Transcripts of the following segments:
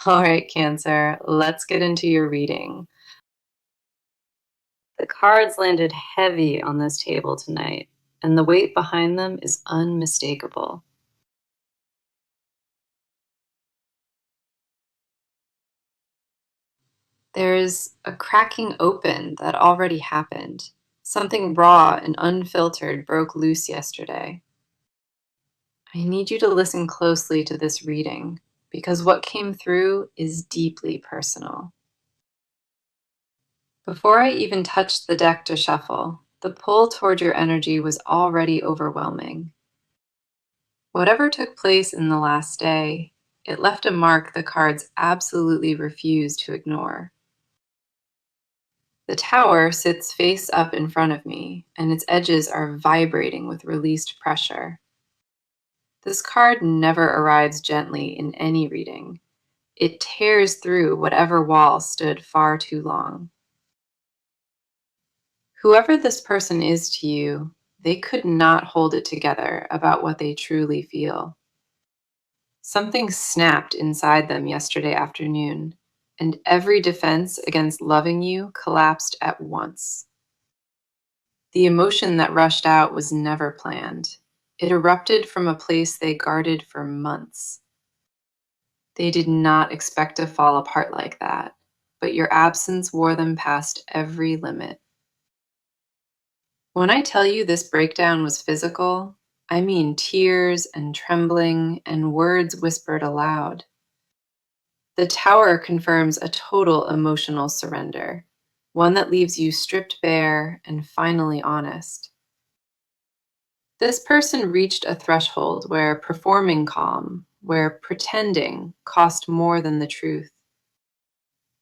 All right, Cancer, let's get into your reading. The cards landed heavy on this table tonight, and the weight behind them is unmistakable. There's a cracking open that already happened. Something raw and unfiltered broke loose yesterday. I need you to listen closely to this reading because what came through is deeply personal. Before I even touched the deck to shuffle, the pull toward your energy was already overwhelming. Whatever took place in the last day, it left a mark the cards absolutely refused to ignore. The tower sits face up in front of me, and its edges are vibrating with released pressure. This card never arrives gently in any reading. It tears through whatever wall stood far too long. Whoever this person is to you, they could not hold it together about what they truly feel. Something snapped inside them yesterday afternoon, and every defense against loving you collapsed at once. The emotion that rushed out was never planned. It erupted from a place they guarded for months. They did not expect to fall apart like that, but your absence wore them past every limit. When I tell you this breakdown was physical, I mean tears and trembling and words whispered aloud. The tower confirms a total emotional surrender, one that leaves you stripped bare and finally honest. This person reached a threshold where performing calm, where pretending cost more than the truth.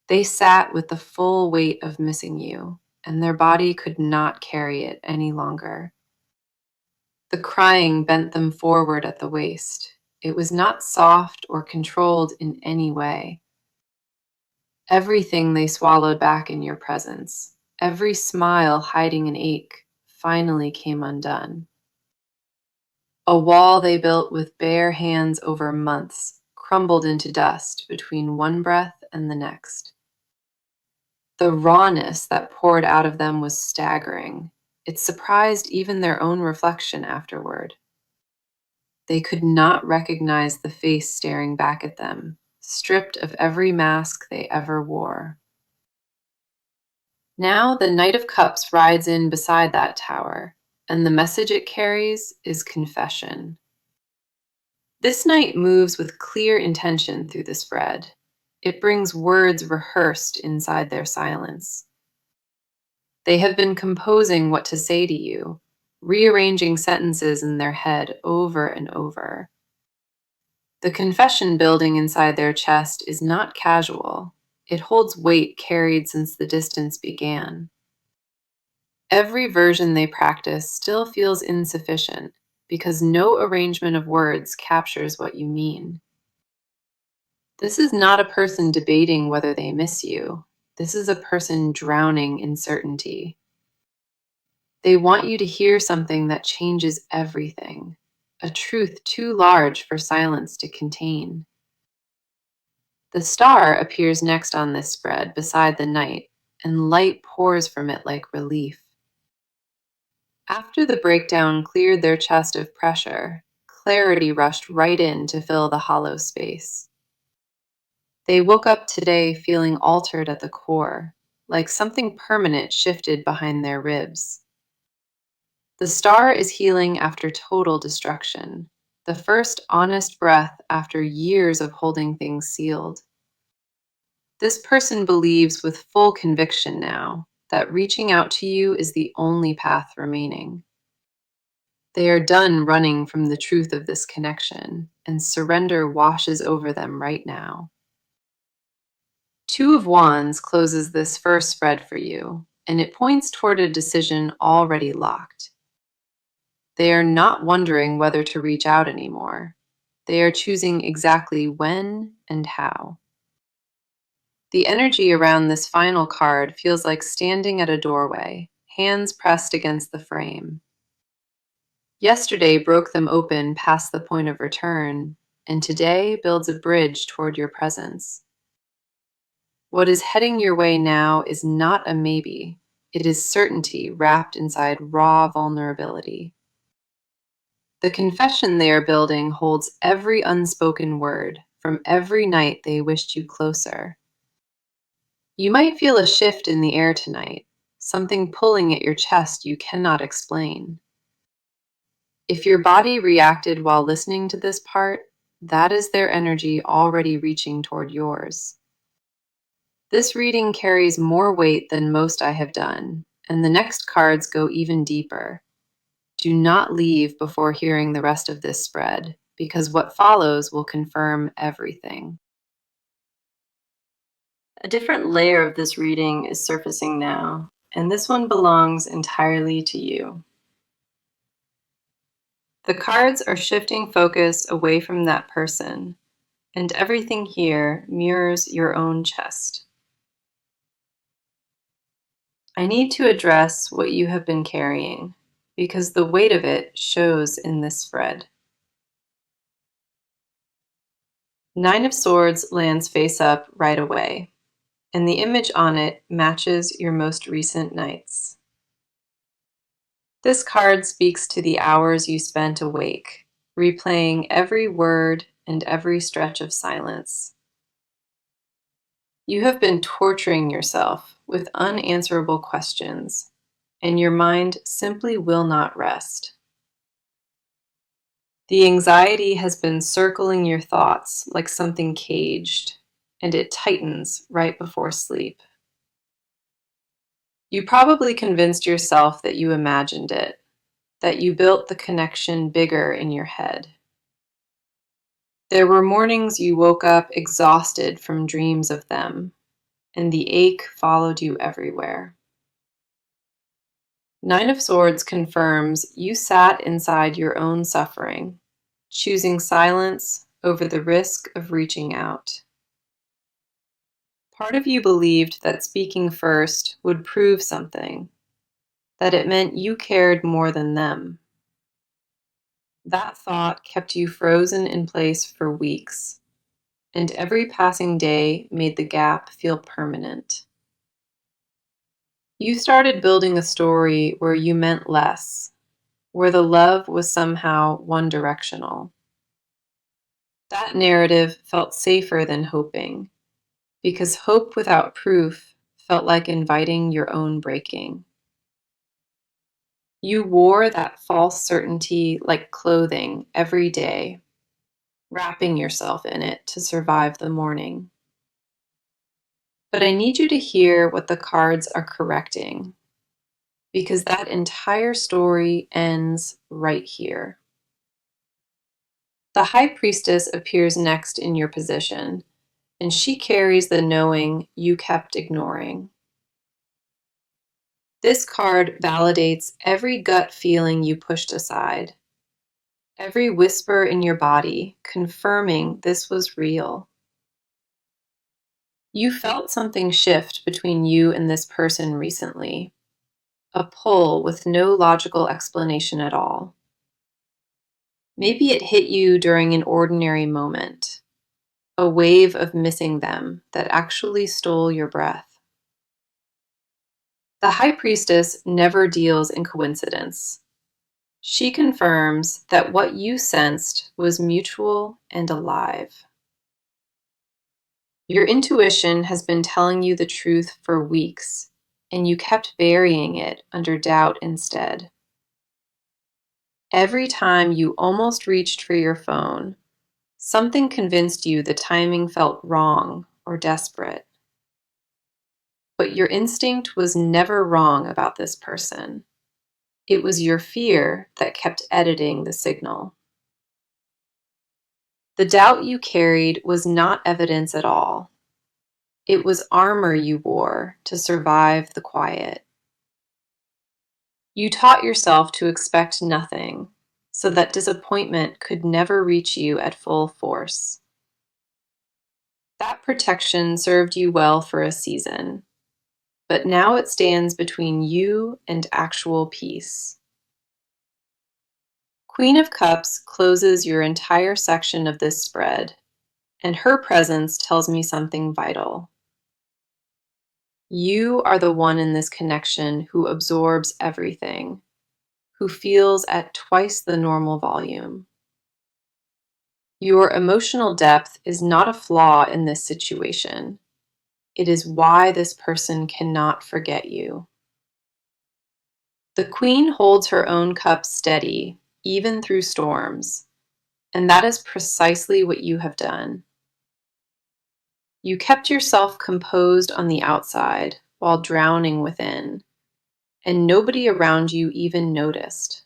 They sat with the full weight of missing you, and their body could not carry it any longer. The crying bent them forward at the waist. It was not soft or controlled in any way. Everything they swallowed back in your presence, every smile hiding an ache, finally came undone. A wall they built with bare hands over months crumbled into dust between one breath and the next. The rawness that poured out of them was staggering. It surprised even their own reflection afterward. They could not recognize the face staring back at them, stripped of every mask they ever wore. Now the Knight of Cups rides in beside that tower, and the message it carries is confession. This knight moves with clear intention through the spread. It brings words rehearsed inside their silence. They have been composing what to say to you, rearranging sentences in their head over and over. The confession building inside their chest is not casual. It holds weight carried since the distance began. Every version they practice still feels insufficient because no arrangement of words captures what you mean. This is not a person debating whether they miss you. This is a person drowning in certainty. They want you to hear something that changes everything, a truth too large for silence to contain. The star appears next on this spread beside the night, and light pours from it like relief. After the breakdown cleared their chest of pressure, clarity rushed right in to fill the hollow space. They woke up today feeling altered at the core, like something permanent shifted behind their ribs. The star is healing after total destruction, the first honest breath after years of holding things sealed. This person believes with full conviction now that reaching out to you is the only path remaining. They are done running from the truth of this connection, and surrender washes over them right now. Two of Wands closes this first spread for you, and it points toward a decision already locked. They are not wondering whether to reach out anymore. They are choosing exactly when and how. The energy around this final card feels like standing at a doorway, hands pressed against the frame. Yesterday broke them open past the point of return, and today builds a bridge toward your presence. What is heading your way now is not a maybe. It is certainty wrapped inside raw vulnerability. The confession they are building holds every unspoken word from every night they wished you closer. You might feel a shift in the air tonight, something pulling at your chest you cannot explain. If your body reacted while listening to this part, that is their energy already reaching toward yours. This reading carries more weight than most I have done, and the next cards go even deeper. Do not leave before hearing the rest of this spread, because what follows will confirm everything. A different layer of this reading is surfacing now, and this one belongs entirely to you. The cards are shifting focus away from that person, and everything here mirrors your own chest. I need to address what you have been carrying, because the weight of it shows in this spread. Nine of Swords lands face up right away, and the image on it matches your most recent nights. This card speaks to the hours you spent awake, replaying every word and every stretch of silence. You have been torturing yourself with unanswerable questions, and your mind simply will not rest. The anxiety has been circling your thoughts like something caged, and it tightens right before sleep. You probably convinced yourself that you imagined it, that you built the connection bigger in your head. There were mornings you woke up exhausted from dreams of them, and the ache followed you everywhere. Nine of Swords confirms you sat inside your own suffering, choosing silence over the risk of reaching out. Part of you believed that speaking first would prove something, that it meant you cared more than them. That thought kept you frozen in place for weeks, and every passing day made the gap feel permanent. You started building a story where you meant less, where the love was somehow one-directional. That narrative felt safer than hoping, because hope without proof felt like inviting your own breaking. You wore that false certainty like clothing every day, wrapping yourself in it to survive the morning. But I need you to hear what the cards are correcting, because that entire story ends right here. The High Priestess appears next in your position, and she carries the knowing you kept ignoring. This card validates every gut feeling you pushed aside, every whisper in your body, confirming this was real. You felt something shift between you and this person recently, a pull with no logical explanation at all. Maybe it hit you during an ordinary moment, a wave of missing them that actually stole your breath. The High Priestess never deals in coincidence. She confirms that what you sensed was mutual and alive. Your intuition has been telling you the truth for weeks, and you kept burying it under doubt instead. Every time you almost reached for your phone, something convinced you the timing felt wrong or desperate. But your instinct was never wrong about this person. It was your fear that kept editing the signal. The doubt you carried was not evidence at all. It was armor you wore to survive the quiet. You taught yourself to expect nothing, so that disappointment could never reach you at full force. That protection served you well for a season, but now it stands between you and actual peace. Queen of Cups closes your entire section of this spread, and her presence tells me something vital. You are the one in this connection who absorbs everything, who feels at twice the normal volume. Your emotional depth is not a flaw in this situation. It is why this person cannot forget you. The Queen holds her own cup steady, even through storms, and that is precisely what you have done. You kept yourself composed on the outside while drowning within, and nobody around you even noticed.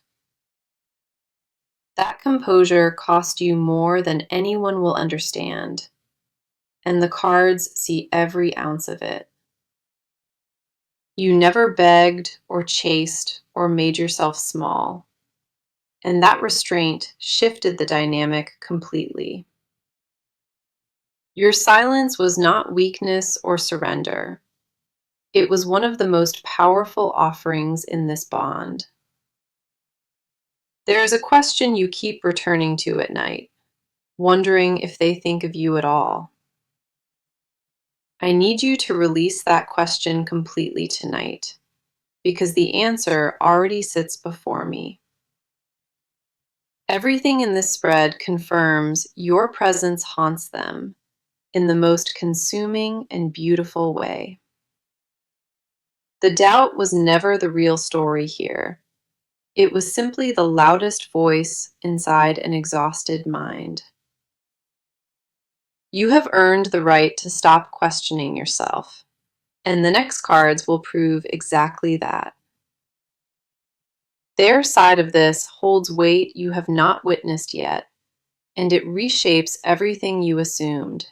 That composure cost you more than anyone will understand, and the cards see every ounce of it. You never begged or chased or made yourself small, and that restraint shifted the dynamic completely. Your silence was not weakness or surrender. It was one of the most powerful offerings in this bond. There is a question you keep returning to at night, wondering if they think of you at all. I need you to release that question completely tonight, because the answer already sits before me. Everything in this spread confirms your presence haunts them in the most consuming and beautiful way. The doubt was never the real story here. It was simply the loudest voice inside an exhausted mind. You have earned the right to stop questioning yourself, and the next cards will prove exactly that. Their side of this holds weight you have not witnessed yet, and it reshapes everything you assumed.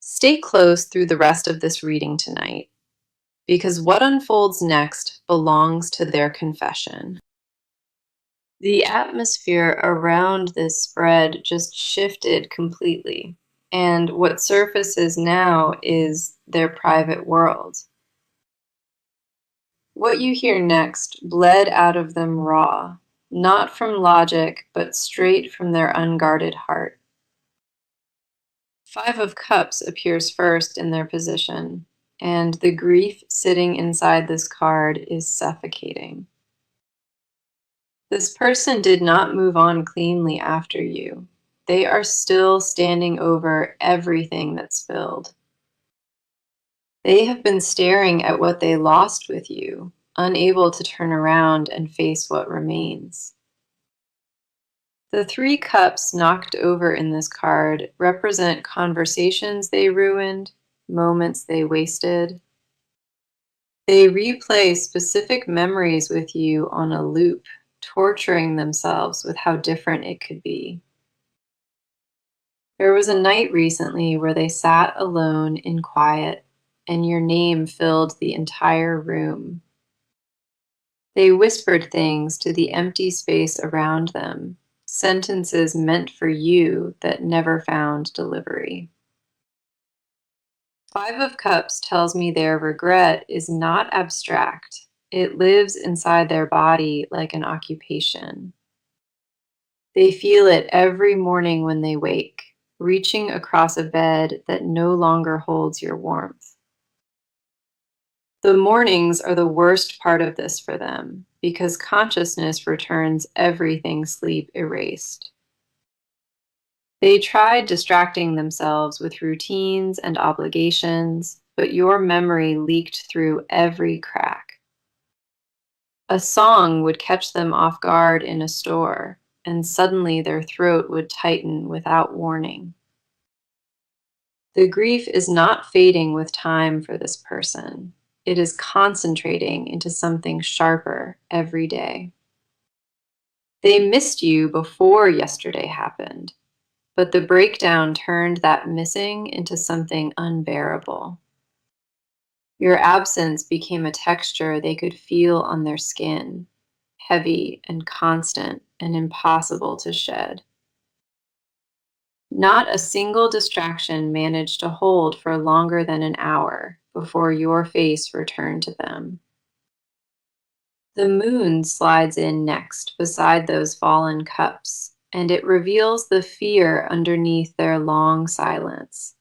Stay close through the rest of this reading tonight, because what unfolds next belongs to their confession. The atmosphere around this spread just shifted completely, and what surfaces now is their private world. What you hear next bled out of them raw, not from logic, but straight from their unguarded heart. Five of Cups appears first in their position, and the grief sitting inside this card is suffocating. This person did not move on cleanly after you. They are still standing over everything that spilled. They have been staring at what they lost with you, unable to turn around and face what remains. The three cups knocked over in this card represent conversations they ruined, moments they wasted. They replay specific memories with you on a loop, torturing themselves with how different it could be. There was a night recently where they sat alone in quiet, and your name filled the entire room. They whispered things to the empty space around them, sentences meant for you that never found delivery. Five of Cups tells me their regret is not abstract. It lives inside their body like an occupation. They feel it every morning when they wake, reaching across a bed that no longer holds your warmth. The mornings are the worst part of this for them because consciousness returns everything sleep erased. They tried distracting themselves with routines and obligations, but your memory leaked through every crack. A song would catch them off guard in a store, and suddenly their throat would tighten without warning. The grief is not fading with time for this person. It is concentrating into something sharper every day. They missed you before yesterday happened, but the breakdown turned that missing into something unbearable. Your absence became a texture they could feel on their skin, heavy and constant and impossible to shed. Not a single distraction managed to hold for longer than an hour before your face returned to them. The moon slides in next beside those fallen cups, and it reveals the fear underneath their long silence.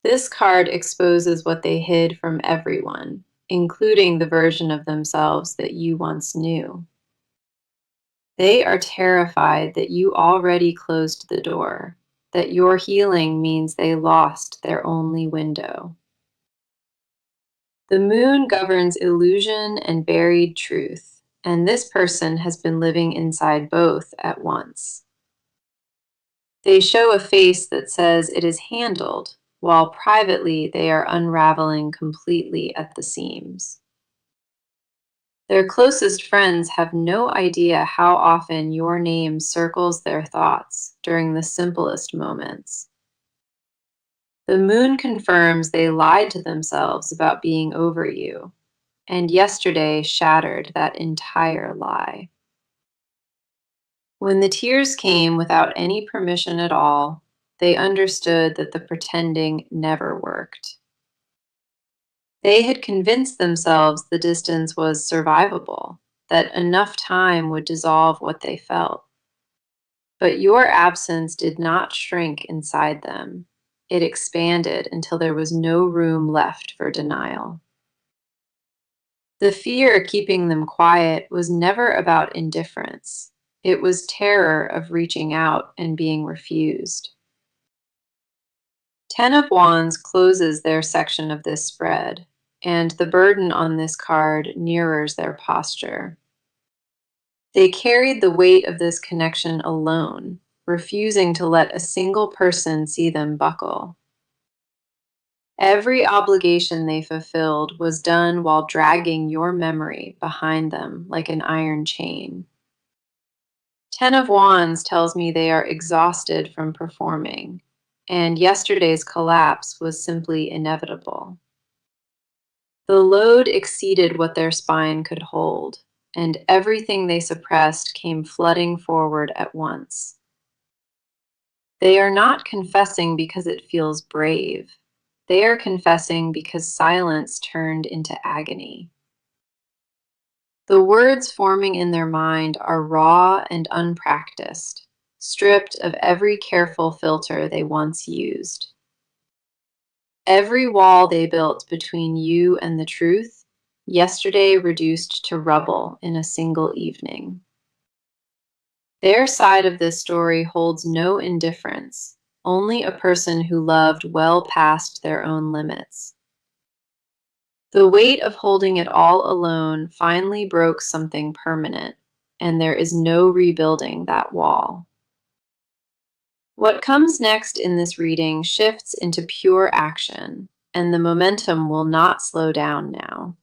This card exposes what they hid from everyone, including the version of themselves that you once knew. They are terrified that you already closed the door, that your healing means they lost their only window. The moon governs illusion and buried truth, and this person has been living inside both at once. They show a face that says it is handled, while privately they are unraveling completely at the seams. Their closest friends have no idea how often your name circles their thoughts during the simplest moments. The moon confirms they lied to themselves about being over you, and yesterday shattered that entire lie. When the tears came without any permission at all, they understood that the pretending never worked. They had convinced themselves the distance was survivable, that enough time would dissolve what they felt. But your absence did not shrink inside them. It expanded until there was no room left for denial. The fear keeping them quiet was never about indifference. It was terror of reaching out and being refused. Ten of Wands closes their section of this spread, and the burden on this card mirrors their posture. They carried the weight of this connection alone, refusing to let a single person see them buckle. Every obligation they fulfilled was done while dragging your memory behind them like an iron chain. Ten of Wands tells me they are exhausted from performing, and yesterday's collapse was simply inevitable. The load exceeded what their spine could hold, and everything they suppressed came flooding forward at once. They are not confessing because it feels brave. They are confessing because silence turned into agony. The words forming in their mind are raw and unpracticed, stripped of every careful filter they once used. Every wall they built between you and the truth, yesterday reduced to rubble in a single evening. Their side of this story holds no indifference, only a person who loved well past their own limits. The weight of holding it all alone finally broke something permanent, and there is no rebuilding that wall. What comes next in this reading shifts into pure action, and the momentum will not slow down now.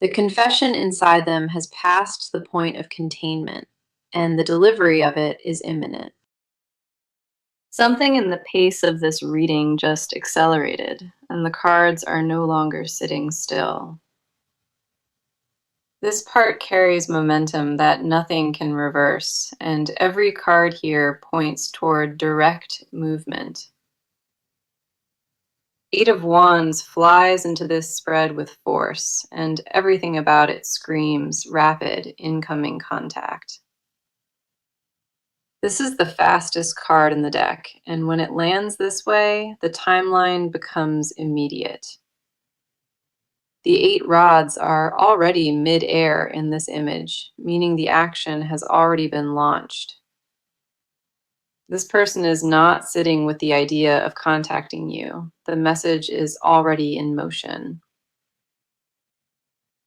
The confession inside them has passed the point of containment, and the delivery of it is imminent. Something in the pace of this reading just accelerated, and the cards are no longer sitting still. This part carries momentum that nothing can reverse, and every card here points toward direct movement. Eight of Wands flies into this spread with force, and everything about it screams rapid incoming contact. This is the fastest card in the deck, and when it lands this way, the timeline becomes immediate. The 8 rods are already mid-air in this image, meaning the action has already been launched. This person is not sitting with the idea of contacting you. The message is already in motion.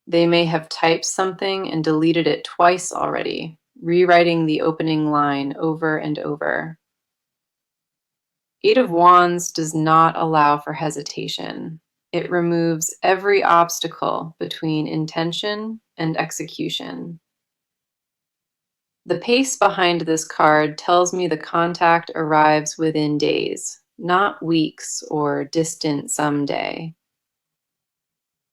They may have typed something and deleted it twice already, rewriting the opening line over and over. 8 of Wands does not allow for hesitation. It removes every obstacle between intention and execution. The pace behind this card tells me the contact arrives within days, not weeks or distant someday.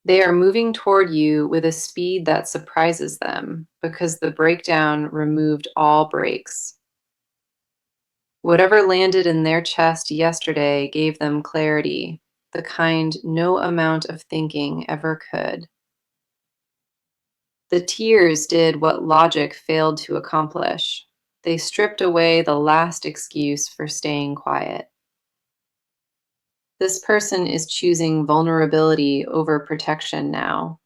They are moving toward you with a speed that surprises them because the breakdown removed all brakes. Whatever landed in their chest yesterday gave them clarity, the kind no amount of thinking ever could. The tears did what logic failed to accomplish. They stripped away the last excuse for staying quiet. This person is choosing vulnerability over protection now,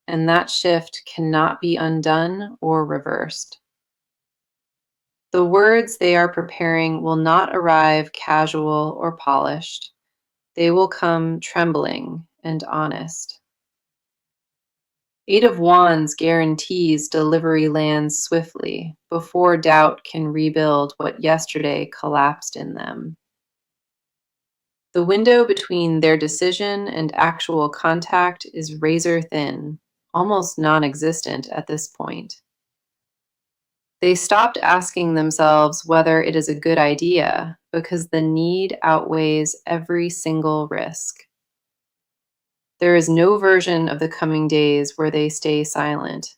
and that shift cannot be undone or reversed. The words they are preparing will not arrive casual or polished. They will come trembling and honest. Eight of Wands guarantees delivery lands swiftly before doubt can rebuild what yesterday collapsed in them. The window between their decision and actual contact is razor thin, almost non-existent at this point. They stopped asking themselves whether it is a good idea because the need outweighs every single risk. There is no version of the coming days where they stay silent.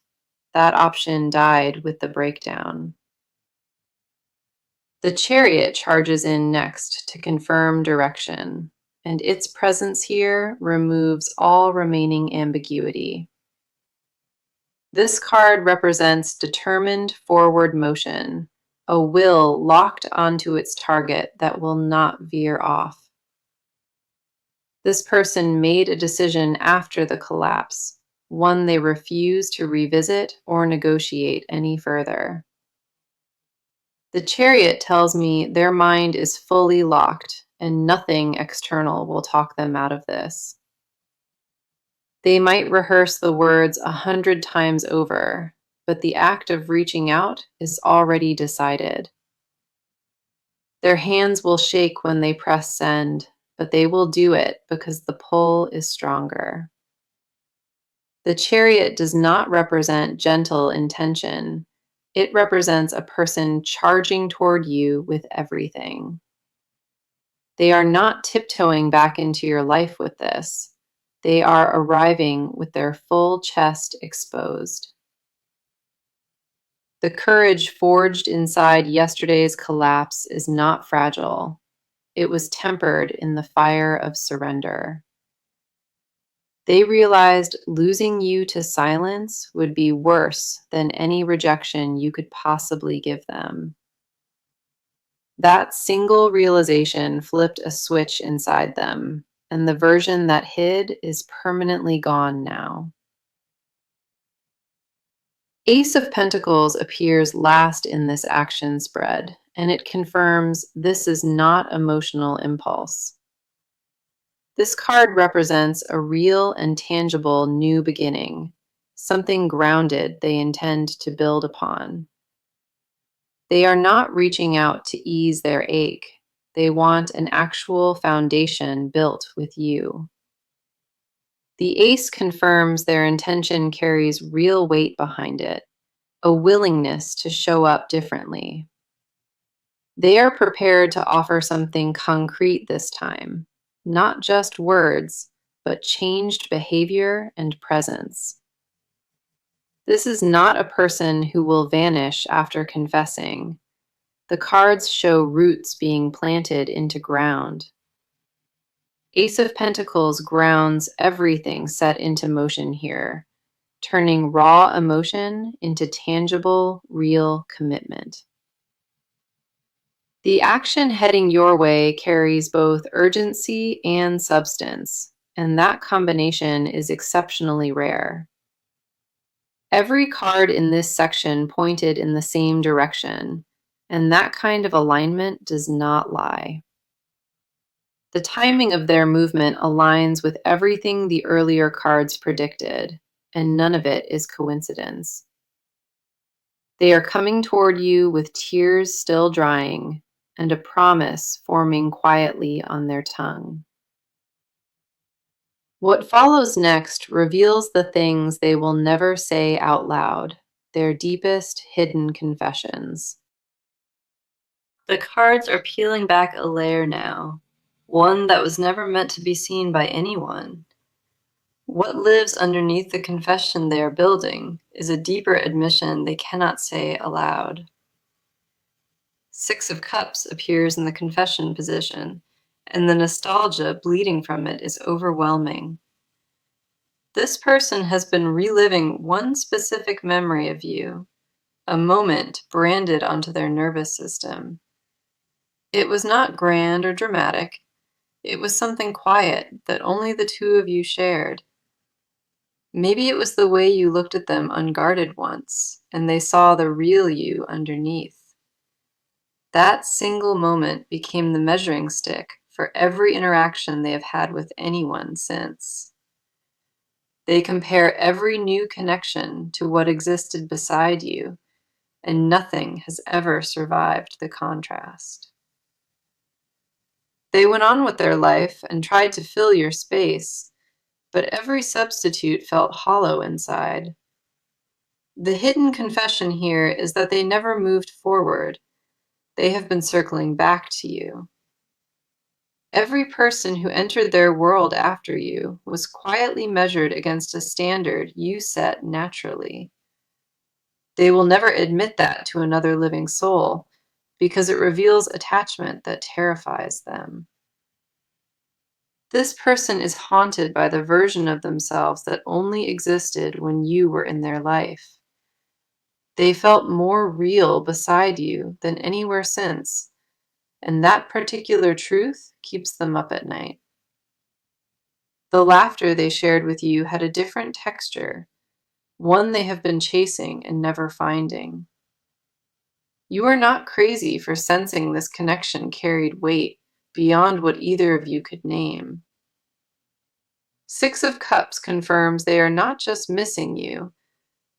That option died with the breakdown. The Chariot charges in next to confirm direction, and its presence here removes all remaining ambiguity. This card represents determined forward motion, a will locked onto its target that will not veer off. This person made a decision after the collapse, one they refuse to revisit or negotiate any further. The Chariot tells me their mind is fully locked and nothing external will talk them out of this. They might rehearse the words 100 times over, but the act of reaching out is already decided. Their hands will shake when they press send, but they will do it because the pull is stronger. The Chariot does not represent gentle intention. It represents a person charging toward you with everything. They are not tiptoeing back into your life with this. They are arriving with their full chest exposed. The courage forged inside yesterday's collapse is not fragile. It was tempered in the fire of surrender. They realized losing you to silence would be worse than any rejection you could possibly give them. That single realization flipped a switch inside them, and the version that hid is permanently gone now. Ace of Pentacles appears last in this action spread, and it confirms this is not emotional impulse. This card represents a real and tangible new beginning, something grounded they intend to build upon. They are not reaching out to ease their ache. They want an actual foundation built with you. The ace confirms their intention carries real weight behind it, a willingness to show up differently. They are prepared to offer something concrete this time, not just words, but changed behavior and presence. This is not a person who will vanish after confessing. The cards show roots being planted into ground. Ace of Pentacles grounds everything set into motion here, turning raw emotion into tangible, real commitment. The action heading your way carries both urgency and substance, and that combination is exceptionally rare. Every card in this section pointed in the same direction, and that kind of alignment does not lie. The timing of their movement aligns with everything the earlier cards predicted, and none of it is coincidence. They are coming toward you with tears still drying and a promise forming quietly on their tongue. What follows next reveals the things they will never say out loud, their deepest hidden confessions. The cards are peeling back a layer now, one that was never meant to be seen by anyone. What lives underneath the confession they are building is a deeper admission they cannot say aloud. Six of Cups appears in the confession position, and the nostalgia bleeding from it is overwhelming. This person has been reliving one specific memory of you, a moment branded onto their nervous system. It was not grand or dramatic. It was something quiet that only the two of you shared. Maybe it was the way you looked at them unguarded once, and they saw the real you underneath. That single moment became the measuring stick for every interaction they have had with anyone since. They compare every new connection to what existed beside you, and nothing has ever survived the contrast. They went on with their life and tried to fill your space, but every substitute felt hollow inside. The hidden confession here is that they never moved forward. They have been circling back to you. Every person who entered their world after you was quietly measured against a standard you set naturally. They will never admit that to another living soul because it reveals attachment that terrifies them. This person is haunted by the version of themselves that only existed when you were in their life. They felt more real beside you than anywhere since, and that particular truth keeps them up at night. The laughter they shared with you had a different texture, one they have been chasing and never finding. You are not crazy for sensing this connection carried weight beyond what either of you could name. Six of Cups confirms they are not just missing you,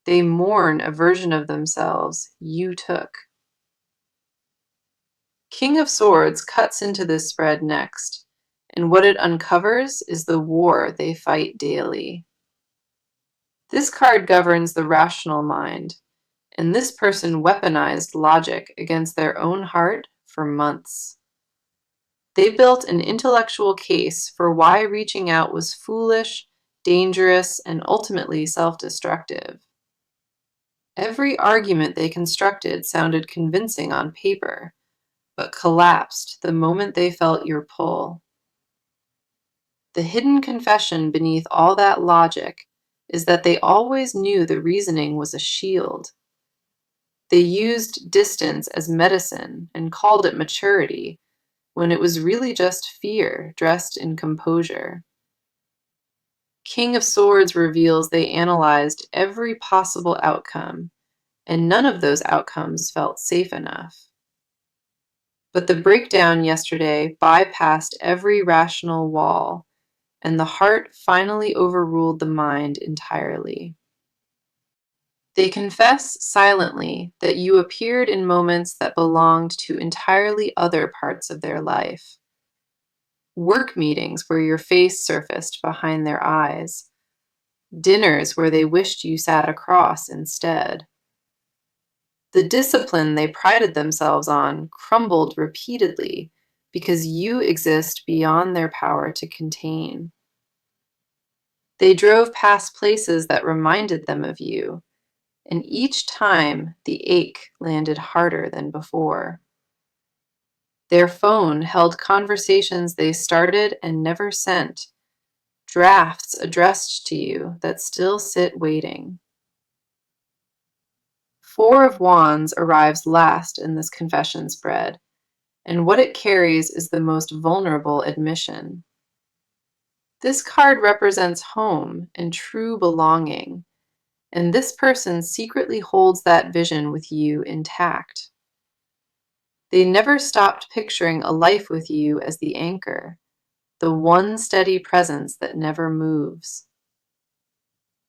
they mourn a version of themselves you took. King of Swords cuts into this spread next, and what it uncovers is the war they fight daily. This card governs the rational mind, and this person weaponized logic against their own heart for months. They built an intellectual case for why reaching out was foolish, dangerous, and ultimately self-destructive. Every argument they constructed sounded convincing on paper, but collapsed the moment they felt your pull. The hidden confession beneath all that logic is that they always knew the reasoning was a shield. They used distance as medicine and called it maturity, when it was really just fear dressed in composure. King of Swords reveals they analyzed every possible outcome, and none of those outcomes felt safe enough. But the breakdown yesterday bypassed every rational wall, and the heart finally overruled the mind entirely. They confess silently that you appeared in moments that belonged to entirely other parts of their life. Work meetings where your face surfaced behind their eyes. Dinners where they wished you sat across instead. The discipline they prided themselves on crumbled repeatedly because you exist beyond their power to contain. They drove past places that reminded them of you, and each time the ache landed harder than before. Their phone held conversations they started and never sent, drafts addressed to you that still sit waiting. Four of Wands arrives last in this confession spread, and what it carries is the most vulnerable admission. This card represents home and true belonging, and this person secretly holds that vision with you intact. They never stopped picturing a life with you as the anchor, the one steady presence that never moves.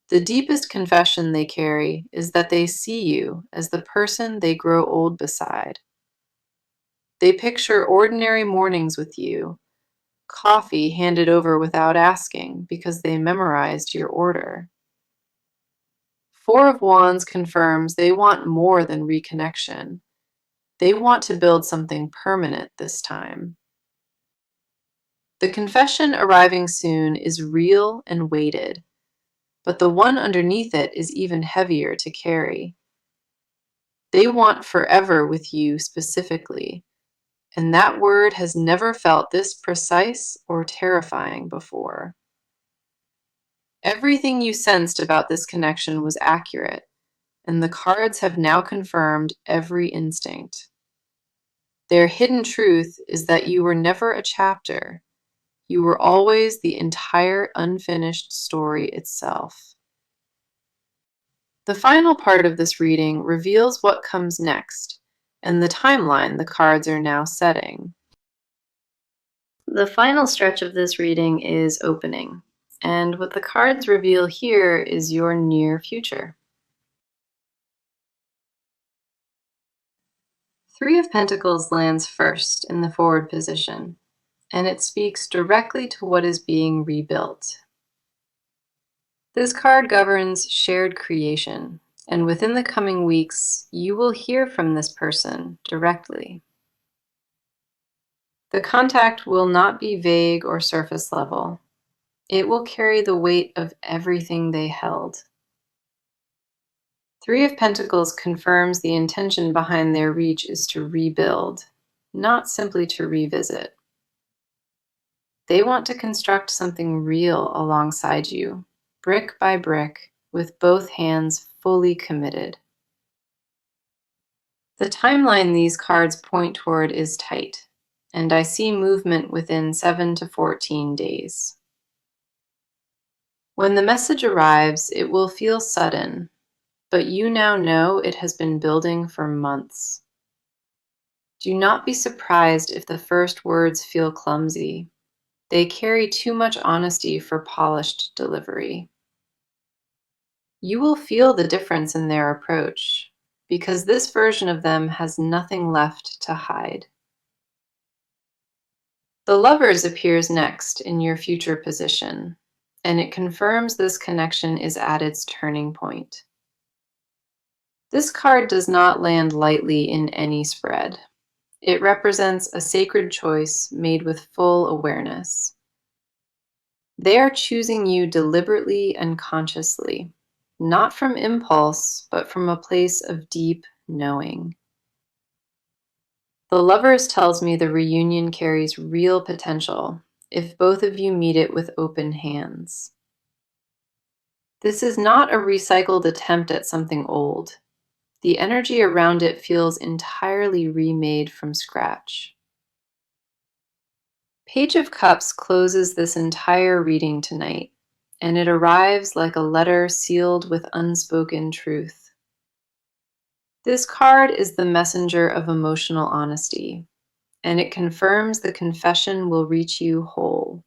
The deepest confession they carry is that they see you as the person they grow old beside. They picture ordinary mornings with you, coffee handed over without asking because they memorized your order. Four of Wands confirms they want more than reconnection. They want to build something permanent this time. The confession arriving soon is real and weighted, but the one underneath it is even heavier to carry. They want forever with you specifically, and that word has never felt this precise or terrifying before. Everything you sensed about this connection was accurate, and the cards have now confirmed every instinct. Their hidden truth is that you were never a chapter. You were always the entire unfinished story itself. The final part of this reading reveals what comes next and the timeline the cards are now setting. The final stretch of this reading is opening, and what the cards reveal here is your near future. Three of Pentacles lands first in the forward position, and it speaks directly to what is being rebuilt. This card governs shared creation, and within the coming weeks, you will hear from this person directly. The contact will not be vague or surface level. It will carry the weight of everything they held. Three of Pentacles confirms the intention behind their reach is to rebuild, not simply to revisit. They want to construct something real alongside you, brick by brick, with both hands fully committed. The timeline these cards point toward is tight, and I see movement within 7 to 14 days. When the message arrives, it will feel sudden, but you now know it has been building for months. Do not be surprised if the first words feel clumsy. They carry too much honesty for polished delivery. You will feel the difference in their approach, because this version of them has nothing left to hide. The Lovers appears next in your future position, and it confirms this connection is at its turning point. This card does not land lightly in any spread. It represents a sacred choice made with full awareness. They are choosing you deliberately and consciously, not from impulse, but from a place of deep knowing. The Lovers tells me the reunion carries real potential if both of you meet it with open hands. This is not a recycled attempt at something old. The energy around it feels entirely remade from scratch. Page of Cups closes this entire reading tonight, and it arrives like a letter sealed with unspoken truth. This card is the messenger of emotional honesty, and it confirms the confession will reach you whole.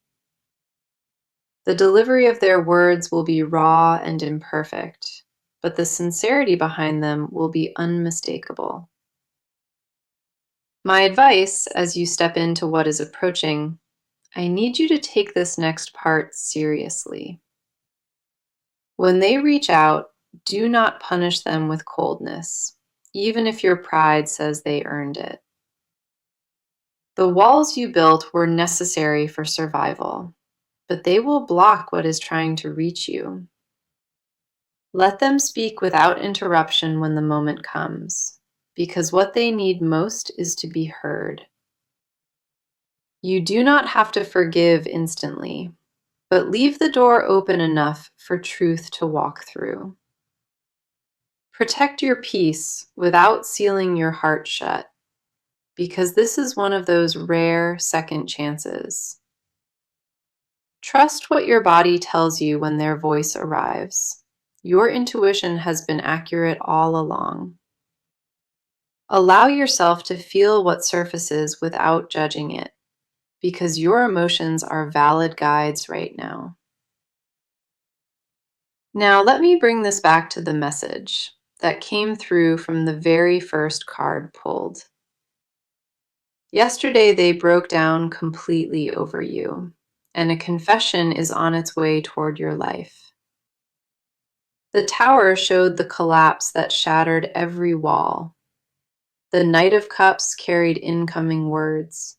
The delivery of their words will be raw and imperfect, but the sincerity behind them will be unmistakable. My advice as you step into what is approaching, I need you to take this next part seriously. When they reach out, do not punish them with coldness, even if your pride says they earned it. The walls you built were necessary for survival, but they will block what is trying to reach you. Let them speak without interruption when the moment comes, because what they need most is to be heard. You do not have to forgive instantly, but leave the door open enough for truth to walk through. Protect your peace without sealing your heart shut, because this is one of those rare second chances. Trust what your body tells you when their voice arrives. Your intuition has been accurate all along. Allow yourself to feel what surfaces without judging it, because your emotions are valid guides right now. Now, let me bring this back to the message that came through from the very first card pulled. Yesterday, they broke down completely over you, and a confession is on its way toward your life. The Tower showed the collapse that shattered every wall. The Knight of Cups carried incoming words.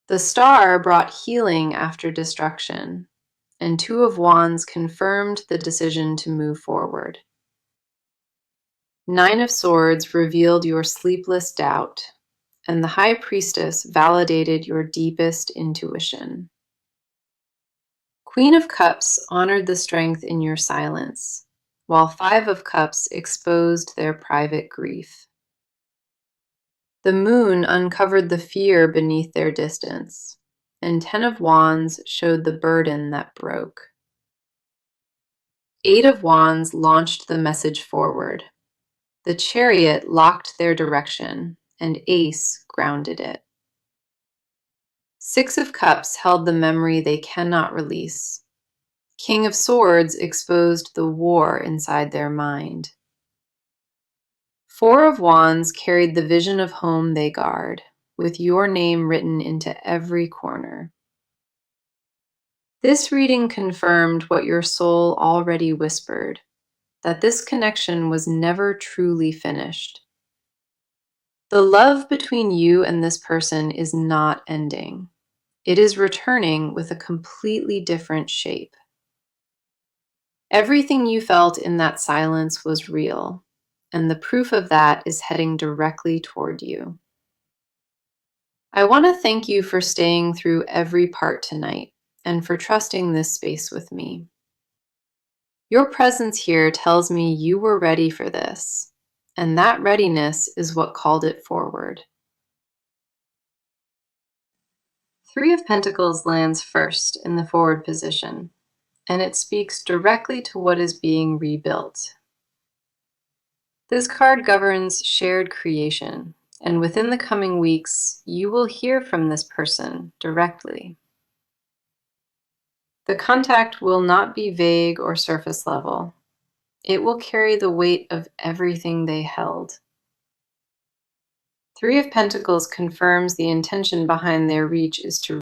The Star brought healing after destruction, and Two of Wands confirmed the decision to move forward. Nine of Swords revealed your sleepless doubt, and the High Priestess validated your deepest intuition. Queen of Cups honored the strength in your silence, while Five of Cups exposed their private grief. The Moon uncovered the fear beneath their distance, and 10 of Wands showed the burden that broke. 8 of Wands launched the message forward. The Chariot locked their direction, and Ace grounded it. 6 of Cups held the memory they cannot release. King of Swords exposed the war inside their mind. 4 of Wands carried the vision of home they guard, with your name written into every corner. This reading confirmed what your soul already whispered, that this connection was never truly finished. The love between you and this person is not ending. It is returning with a completely different shape. Everything you felt in that silence was real, and the proof of that is heading directly toward you. I want to thank you for staying through every part tonight and for trusting this space with me. Your presence here tells me you were ready for this, and that readiness is what called it forward. 3 of Pentacles lands first in the forward position, and it speaks directly to what is being rebuilt. This card governs shared creation, and within the coming weeks, you will hear from this person directly. The contact will not be vague or surface level. It will carry the weight of everything they held. 3 of Pentacles confirms the intention behind their reach is to